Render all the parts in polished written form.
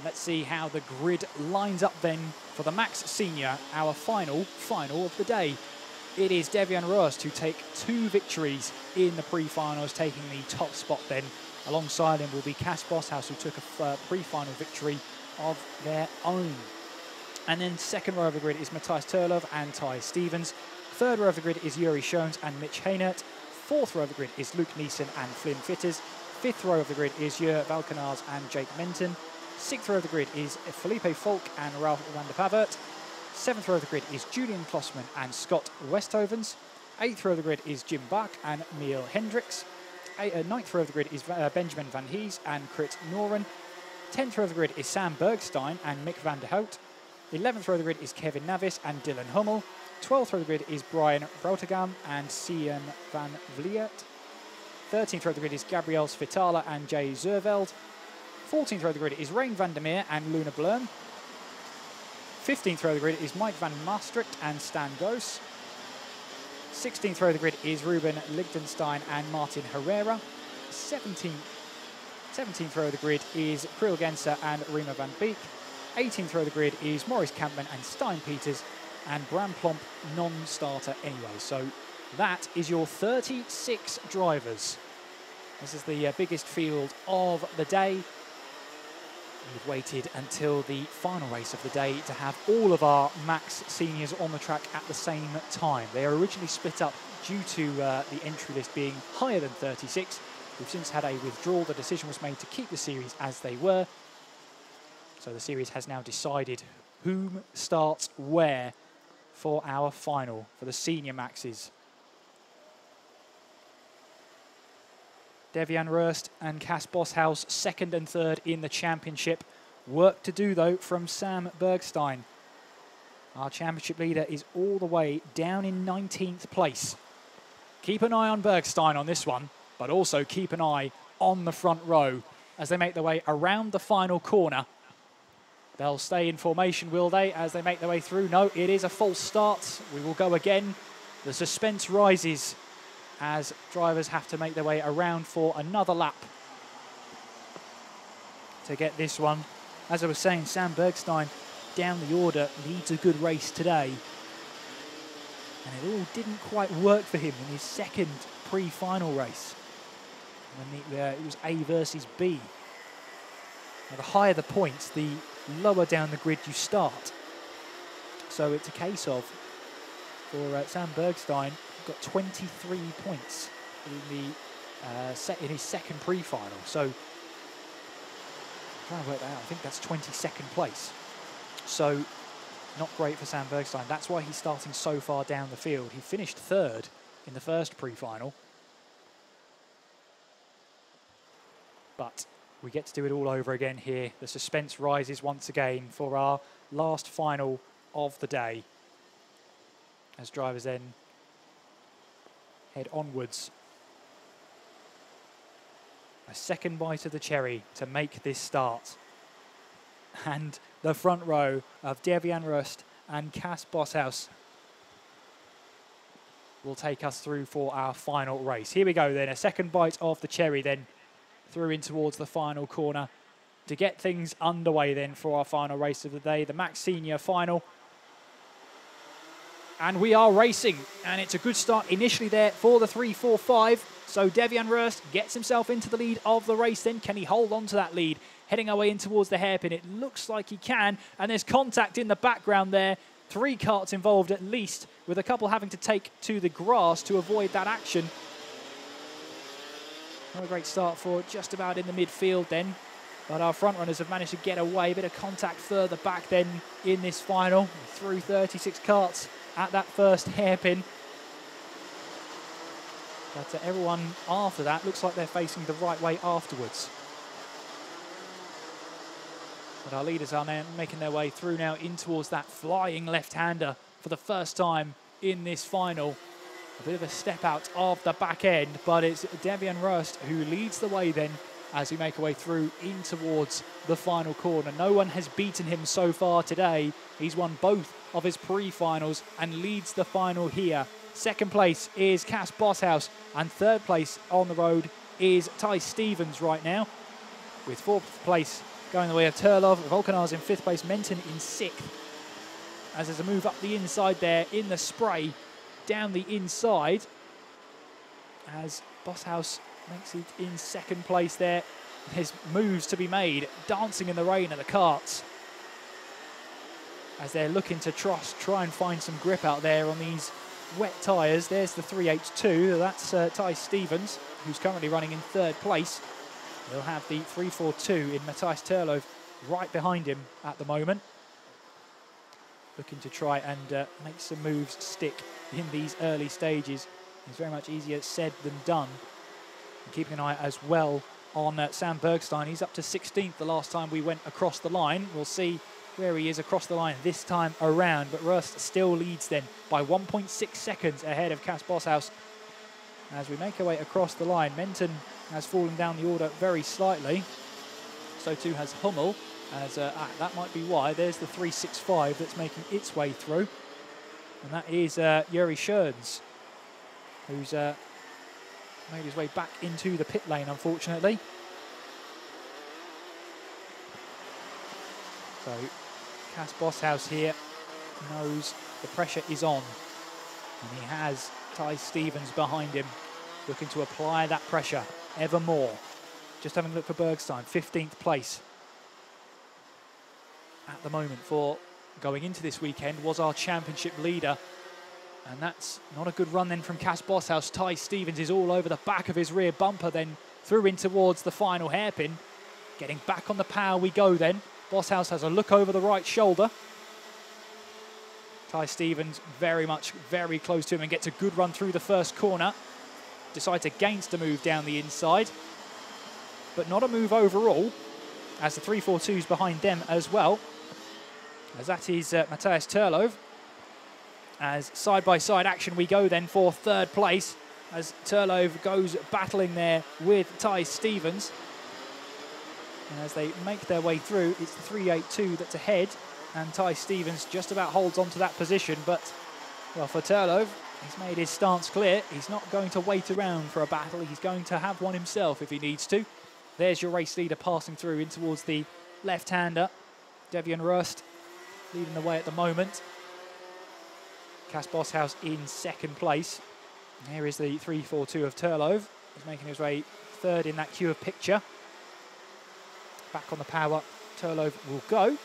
Let's see how the grid lines up then for the Max Senior, our final of the day. It is Devian Rust who take 2 victories in the pre-finals, taking the top spot then. Alongside him will be Cass Bosshaus, who took a pre-final victory of their own. And then second row of the grid is Matthias Turlov and Ty Stevens. Third row of the grid is Yuri Schoens and Mitch Hainert. Fourth row of the grid is Luke Neeson and Flynn Fitters. Fifth row of the grid is Jur Valkenars and Jake Menton. Sixth row of the grid is Felipe Falk and Ralph van der Pavert. Seventh row of the grid is Julian Klossman and Scott Westhovens. Eighth row of the grid is Jim Bach and Neil Hendricks. Ninth row of the grid is Benjamin van Hees and Krit Noren. 10th row of the grid is Sam Bergstein and Mick van der Hout. 11th row of the grid is Kevin Navis and Dylan Hummel. 12th row of the grid is Brian Brautegam and Sian van Vliert. 13th row of the grid is Gabriel Svitala and Jay Zerveld. 14th row of the grid is Rein van der Meer and Luna Blum. 15th row of the grid is Mike van Maastricht and Stan Goos. 16th row of the grid is Ruben Lichtenstein and Martin Herrera. 17th row of the grid is Kriel Genser and Rima van Beek. 18th row of the grid is Maurice Kampman and Stein Peters, and Bram Plomp non-starter anyway. So that is your 36 drivers. This is the biggest field of the day. We've waited until the final race of the day to have all of our Max Seniors on the track at the same time. They are originally split up due to the entry list being higher than 36. We've since had a withdrawal. The decision was made to keep the series as they were. So the series has now decided whom starts where for our final for the Senior Maxes. Devian Rust and Cass Bosshaus, second and third in the championship. Work to do, though, from Sam Bergstein. Our championship leader is all the way down in 19th place. Keep an eye on Bergstein on this one, but also keep an eye on the front row as they make their way around the final corner. They'll stay in formation, will they, as they make their way through? No, it is a false start. We will go again. The suspense rises as drivers have to make their way around for another lap to get this one. As I was saying, Sam Bergstein down the order leads a good race today. And it all didn't quite work for him in his second pre-final race. When it was A versus B. Now, the higher the points, the lower down the grid you start. So it's a case of, for Sam Bergstein, got 23 points in his second pre-final. So, I'm trying to work that out. I think that's 22nd place. So, not great for Sam Bergstein. That's why he's starting so far down the field. He finished third in the first pre-final. But we get to do it all over again here. The suspense rises once again for our last final of the day, as drivers then head onwards. A second bite of the cherry to make this start. And the front row of Devian Rust and Cass Bosshaus will take us through for our final race. Here we go then, a second bite of the cherry then through in towards the final corner to get things underway then for our final race of the day, the Max Senior final. And we are racing, and it's a good start initially there for the 3-4-5. So Devian Rust gets himself into the lead of the race then. Can he hold on to that lead? Heading our way in towards the hairpin. It looks like he can, and there's contact in the background there. 3 karts involved at least, with a couple having to take to the grass to avoid that action. Not a great start for just about in the midfield then. But our front runners have managed to get away. A bit of contact further back then in this final. Through 36 karts at that first hairpin. But everyone after that looks like they're facing the right way afterwards. But our leaders are now making their way through now in towards that flying left-hander for the first time in this final. A bit of a step out of the back end, but it's Devian Rust who leads the way then as we make our way through in towards the final corner. No one has beaten him so far today. He's won both of his pre-finals and leads the final here. Second place is Cass Bosshaus, and third place on the road is Ty Stevens right now, with fourth place going the way of Turlov. Volkanar's in 5th place, Menton in 6th. As there's a move up the inside there in the spray, down the inside. As Bosshaus makes it in 2nd place there. There's moves to be made, dancing in the rain of the karts. As they're looking to try and find some grip out there on these wet tyres. There's the 382, that's Ty Stevens, who's currently running in 3rd place. They'll have the 342 in Matthias Turlov right behind him at the moment. Looking to try and make some moves stick in these early stages. It's very much easier said than done. And keeping an eye as well on Sam Bergstein. He's up to 16th the last time we went across the line. We'll see where he is across the line this time around, but Rust still leads then by 1.6 seconds ahead of Cas Bosshaus. As we make our way across the line, Menton has fallen down the order very slightly. So too has Hummel, as that might be why. There's the 365 that's making its way through. And that is Yuri Schoens, who's made his way back into the pit lane, unfortunately. So Cas Bosshaus here knows the pressure is on. And he has Ty Stevens behind him, looking to apply that pressure ever more. Just having a look for Bergstein, 15th place at the moment for going into this weekend, was our championship leader. And that's not a good run then from Cas Bosshaus. Ty Stevens is all over the back of his rear bumper, then through in towards the final hairpin. Getting back on the power we go then. Bosshaus has a look over the right shoulder. Ty Stevens very close to him and gets a good run through the first corner. Decides against a move down the inside, but not a move overall, as the 342's behind them as well. As that is Matthias Turlov. As side-by-side action we go then for 3rd place, as Turlov goes battling there with Ty Stevens. And as they make their way through, it's the 382 that's ahead, and Ty Stevens just about holds on to that position. But, well, for Turlov, he's made his stance clear. He's not going to wait around for a battle. He's going to have one himself if he needs to. There's your race leader passing through in towards the left-hander. Devian Rust leading the way at the moment. Cas Bosshaus in 2nd place. And here is the 342 of Turlov. He's making his way 3rd in that queue of picture. Back on the power, Turlov will go.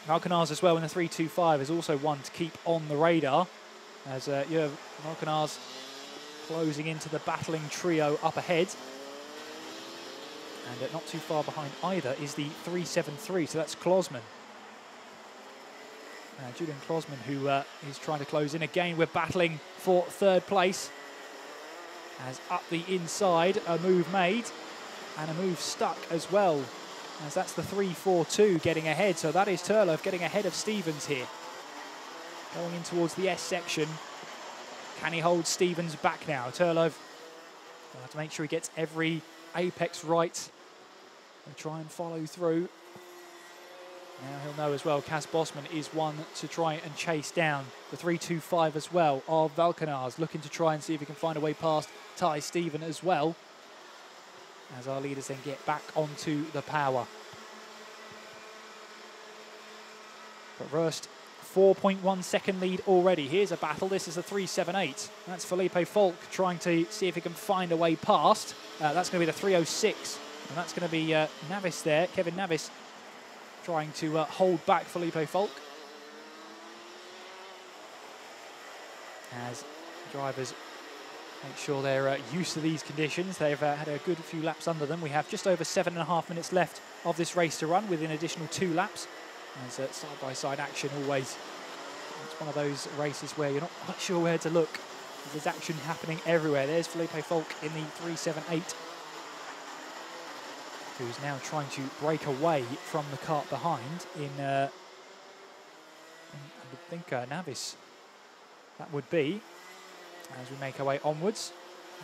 Valkenars as well in the 325 is also one to keep on the radar, as Valkenars closing into the battling trio up ahead. And not too far behind either is the 373, so that's Klosman. Julian Klosman, who is trying to close in. Again, we're battling for 3rd place. As up the inside, a move made and a move stuck as well. As that's the 342 getting ahead. So that is Turlov getting ahead of Stevens here. Going in towards the S section. Can he hold Stevens back now? Turlov will have to make sure he gets every apex right and try and follow through. Now he'll know as well, Cas Bossman is one to try and chase down. The 325 as well of Valkenars, looking to try and see if he can find a way past Ty Steven as well, as our leaders then get back onto the power. But Rust, 4.1 second lead already. Here's a battle. This is the 378. That's Felipe Falk trying to see if he can find a way past. That's going to be the 306. And that's going to be Navis there, Kevin Navis, trying to hold back Felipe Falk. As drivers make sure they're used to these conditions. They've had a good few laps under them. We have just over 7.5 minutes left of this race to run with an additional 2 laps. As side-by-side action always. It's one of those races where you're not quite sure where to look. There's action happening everywhere. There's Felipe Falk in the 378. Who's now trying to break away from the cart behind in I would think Navis. That would be, as we make our way onwards.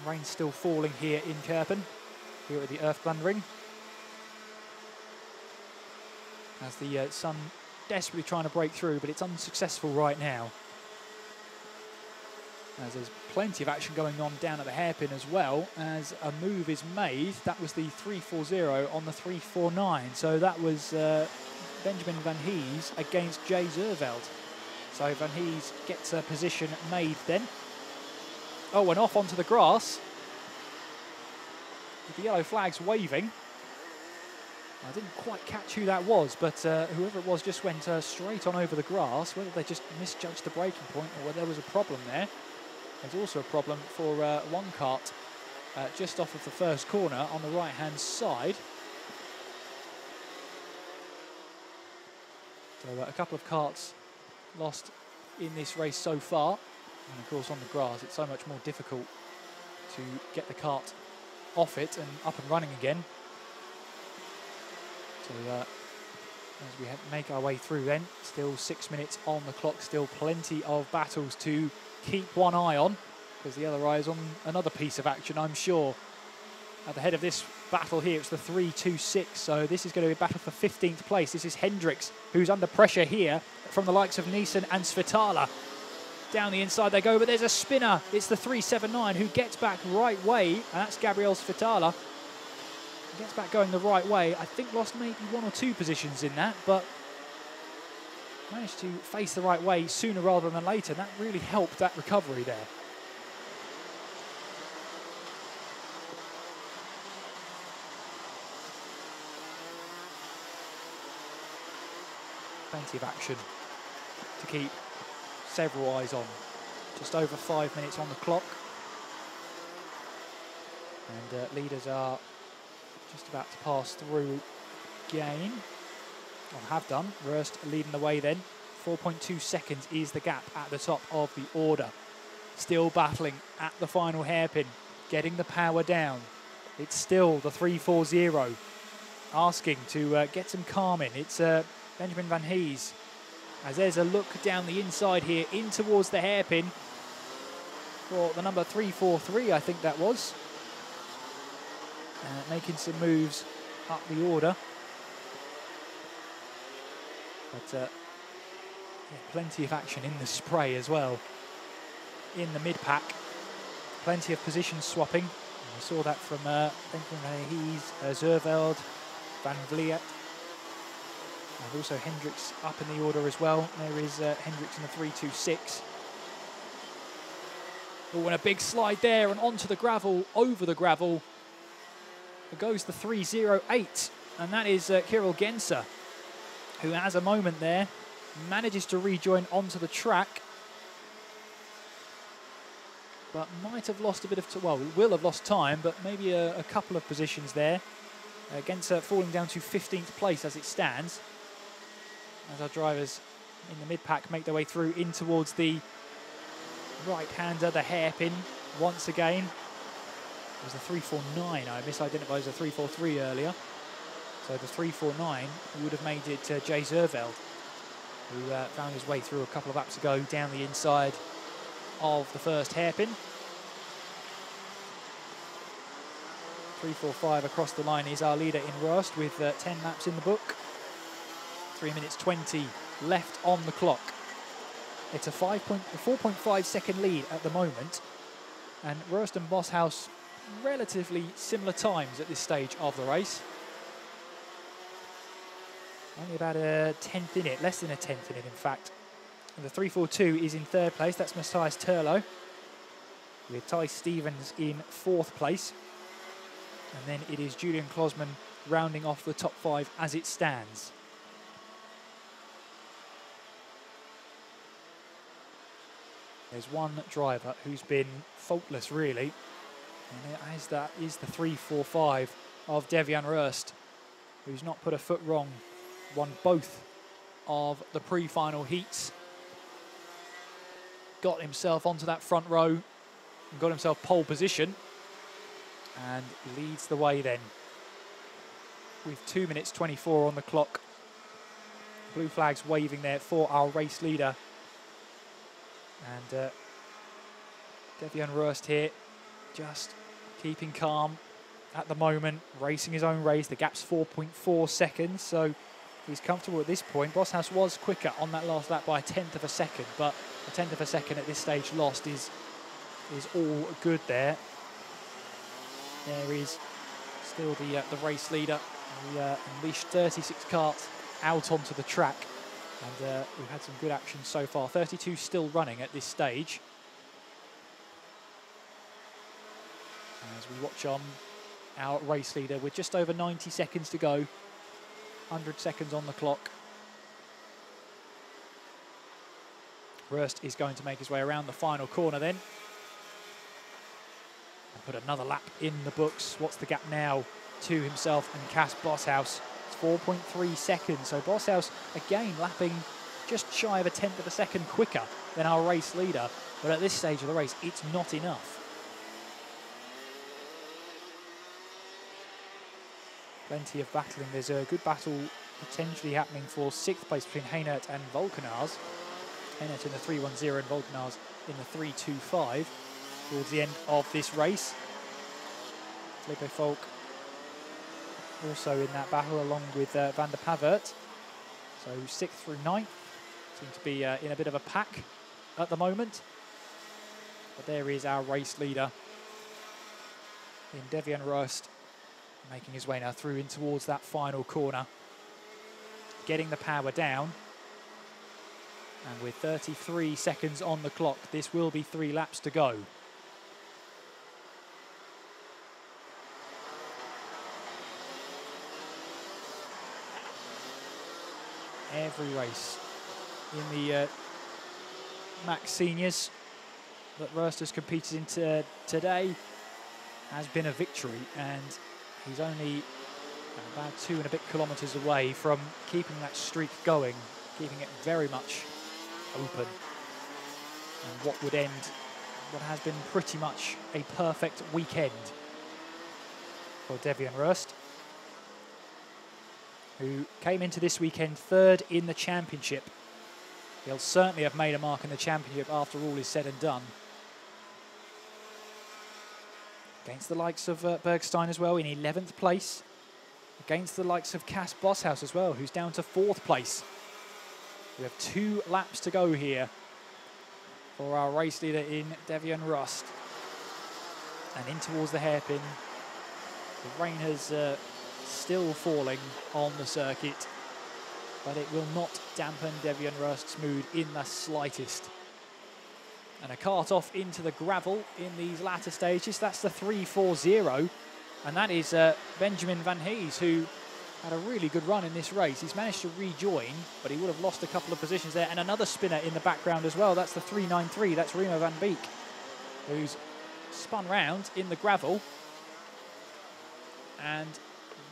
Rain's still falling here in Kerpen, here at the Earthplundering. As the sun desperately trying to break through, but it's unsuccessful right now. as there's plenty of action going on down at the hairpin as well, as a move is made. That was the 3-4-0 on the 3-4-9. So that was Benjamin Van Hees against Jay Zerveld. So Van Hees gets a position made then. Oh, and off onto the grass, with the yellow flags waving. I didn't quite catch who that was, but whoever it was just went straight on over the grass. Whether they just misjudged the braking point or whether there was a problem there. There's also a problem for one kart just off of the first corner on the right-hand side. So a couple of karts lost in this race so far. And of course on the grass it's so much more difficult to get the kart off it and up and running again. So as we make our way through then, still 6 minutes on the clock, still plenty of battles to keep one eye on, because the other eye is on another piece of action, I'm sure. At the head of this battle here, it's the 3-2-6, so this is going to be a battle for 15th place. This is Hendricks, who's under pressure here from the likes of Neeson and Svitala. Down the inside they go, but there's a spinner. It's the 3-7-9 who gets back right way, and that's Gabriel Svitala. Gets back going the right way. I think lost maybe 1 or 2 positions in that, but managed to face the right way sooner rather than later. That really helped that recovery there. Plenty of action to keep several eyes on. Just over 5 minutes on the clock. And leaders are just about to pass through again, or have done. Rust leading the way then. 4.2 seconds is the gap at the top of the order. Still battling at the final hairpin, getting the power down. It's still the 3-4-0, asking to get some calm in. It's Benjamin Van Hees, as there's a look down the inside here in towards the hairpin for the number 3-4-3, I think that was. Making some moves up the order. But yeah, plenty of action in the spray as well. In the mid-pack, plenty of position swapping. And we saw that from Benjamin Van Hees, Zerveld, Van Vliet, and also Hendricks up in the order as well. There is Hendricks in the 3-2-6. Oh, and a big slide there and onto the gravel, over the gravel. Goes the 3-0-8, and that is Kirill Genser, who has a moment there, manages to rejoin onto the track, but might have lost a bit of well, will have lost time, but maybe a couple of positions there. Genser falling down to 15th place as it stands, as our drivers in the mid-pack make their way through in towards the right-hander, the hairpin, once again. It was the 3-4-9. I misidentified as a 3-4-3 earlier. So the 3-4-9 would have made it Jay Zerveld, who found his way through a couple of laps ago down the inside of the first hairpin. 3-4-5 across the line is our leader in Rust with 10 laps in the book. 3 minutes 20 left on the clock. It's a 4.5 second lead at the moment, and Rust and Bosshaus relatively similar times at this stage of the race. Only about a tenth in it, less than a tenth in it in fact. And the 3-4-2 is in 3rd place, that's Matthias Turlo, with Ty Stevens in 4th place. And then it is Julian Klosman rounding off the top 5 as it stands. There's one driver who's been faultless really, and that is the 3-4-5 of Devian Rust, who's not put a foot wrong, won both of the pre-final heats, got himself onto that front row and got himself pole position, and leads the way then with 2 minutes 24 on the clock. Blue flags waving there for our race leader, and Devian Rust here just keeping calm at the moment, racing his own race. The gap's 4.4 seconds, so he's comfortable at this point. Bosshaus was quicker on that last lap by a tenth of a second, but a tenth of a second at this stage lost is is all good there. There is still the race leader. We unleashed 36 karts out onto the track, and we've had some good action so far. 32 still running at this stage. As we watch on our race leader with just over 90 seconds to go, 100 seconds on the clock. Rust is going to make his way around the final corner then. And put another lap in the books. What's the gap now to himself and Cas Boshouse? It's 4.3 seconds. So Boshouse again lapping just shy of a tenth of a second quicker than our race leader. But at this stage of the race, it's not enough. Plenty of battling. There's a good battle potentially happening for 6th place between Heinert and Volkenars. Heinert in the 3.10 and Volkenars in the 3.25 towards the end of this race. Felipe Volk also in that battle along with Van der Pavert. So 6th through 9th seem to be in a bit of a pack at the moment. But there is our race leader in Devian Rust, making his way now through in towards that final corner, getting the power down. And with 33 seconds on the clock, this will be 3 laps to go. Every race in the Max Seniors that Rust has competed in today has been a victory, and he's only about 2 and a bit kilometres away from keeping that streak going, keeping it very much open. And what would end what has been pretty much a perfect weekend for Devian Rust, who came into this weekend 3rd in the championship. He'll certainly have made a mark in the championship after all is said and done. Against the likes of Bergstein as well in 11th place. Against the likes of Cas Boshouse as well, who's down to 4th place. We have 2 laps to go here for our race leader in Devian Rust. And in towards the hairpin. The rain has still falling on the circuit, but it will not dampen Devian Rust's mood in the slightest. And a kart off into the gravel in these latter stages. That's the 3.40, and that is Benjamin Van Hees, who had a really good run in this race. He's managed to rejoin, but he would have lost a couple of positions there. And another spinner in the background as well. That's the 3.93. That's Remo van Beek, who's spun round in the gravel and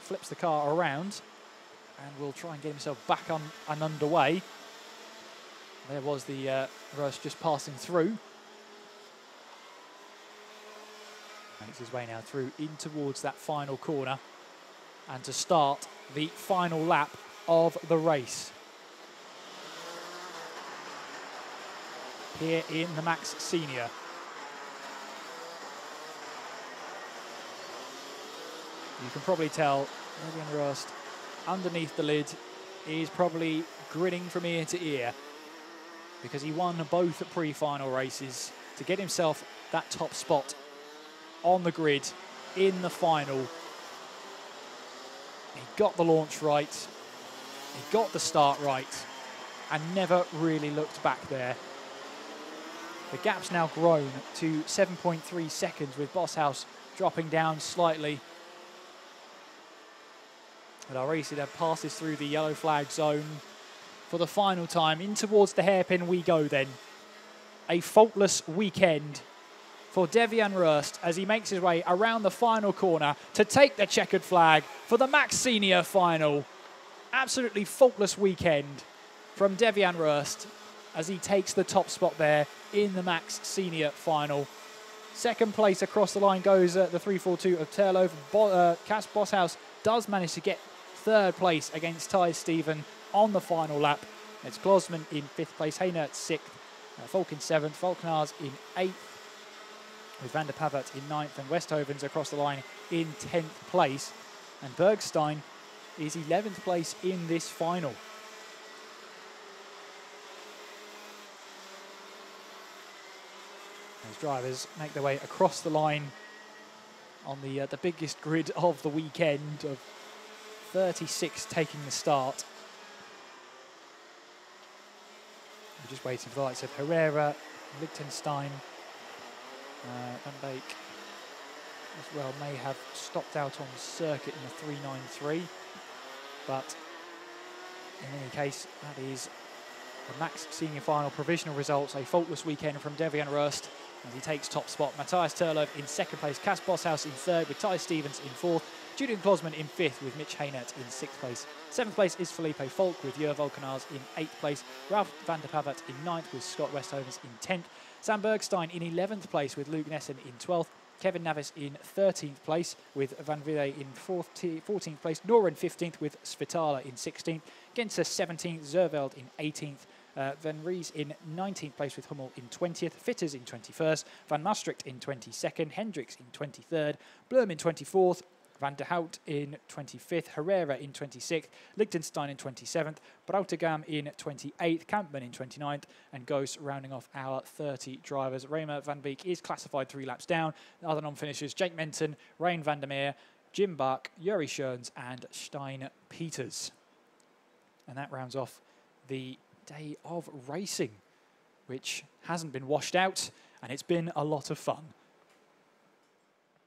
flips the car around and will try and get himself back on and underway. There was the Rust just passing through. Makes his way now through in towards that final corner and to start the final lap of the race here in the Max Senior. You can probably tell Devian Rust underneath the lid is probably grinning from ear to ear, because he won both pre-final races to get himself that top spot on the grid in the final. He got the launch right, he got the start right, and never really looked back there. The gap's now grown to 7.3 seconds, with Boshouse dropping down slightly. But our race leader passes through the yellow flag zone for the final time. In towards the hairpin we go then. A faultless weekend for Devian Rust as he makes his way around the final corner to take the checkered flag for the Max Senior final. Absolutely faultless weekend from Devian Rust as he takes the top spot there in the Max Senior final. 2nd place across the line goes the 3.42 of Terlo. Cas Boshouse does manage to get 3rd place against Ty Stephen on the final lap. It's Klosman in 5th place, Heinert 6th, Volk in 7th, Volkenars in 8th, with Van der Pavert in 9th, and Westhoven's across the line in 10th place. And Bergstein is 11th place in this final. Those drivers make their way across the line on the biggest grid of the weekend, of 36 taking the start. We're just waiting for the likes of Herrera, Liechtenstein, Van Beek as well may have stopped out on the circuit in the 393, but in any case, that is the Max Senior Final provisional results. A faultless weekend from Devian Rust as he takes top spot. Matthias Turlov in second place, Cas Boshaus in third with Ty Stevens in fourth, Julian Klosman in fifth with Mitch Haynert in sixth place. Seventh place is Felipe Falk with Jur Volkenars in eighth place, Ralph van der Pavat in ninth with Scott Westhovens in 10th, Sam Bergstein in 11th place with Luke Nessen in 12th, Kevin Navis in 13th place with Van Ville in 14th place, Nora in 15th with Svitala in 16th, Genser 17th, Zerveld in 18th, Van Ries in 19th place with Hummel in 20th, Fitters in 21st, Van Maastricht in 22nd, Hendricks in 23rd, Blum in 24th, Van der Hout in 25th, Herrera in 26th, Liechtenstein in 27th, Brautegam in 28th, Kampmann in 29th, and Ghost rounding off our 30 drivers. Raymer Van Beek is classified 3 laps down. Other non-finishers, Jake Menton, Rein van der Meer, Jim Bach, Yuri Schoens, and Stein Peters. And that rounds off the day of racing, which hasn't been washed out, and it's been a lot of fun.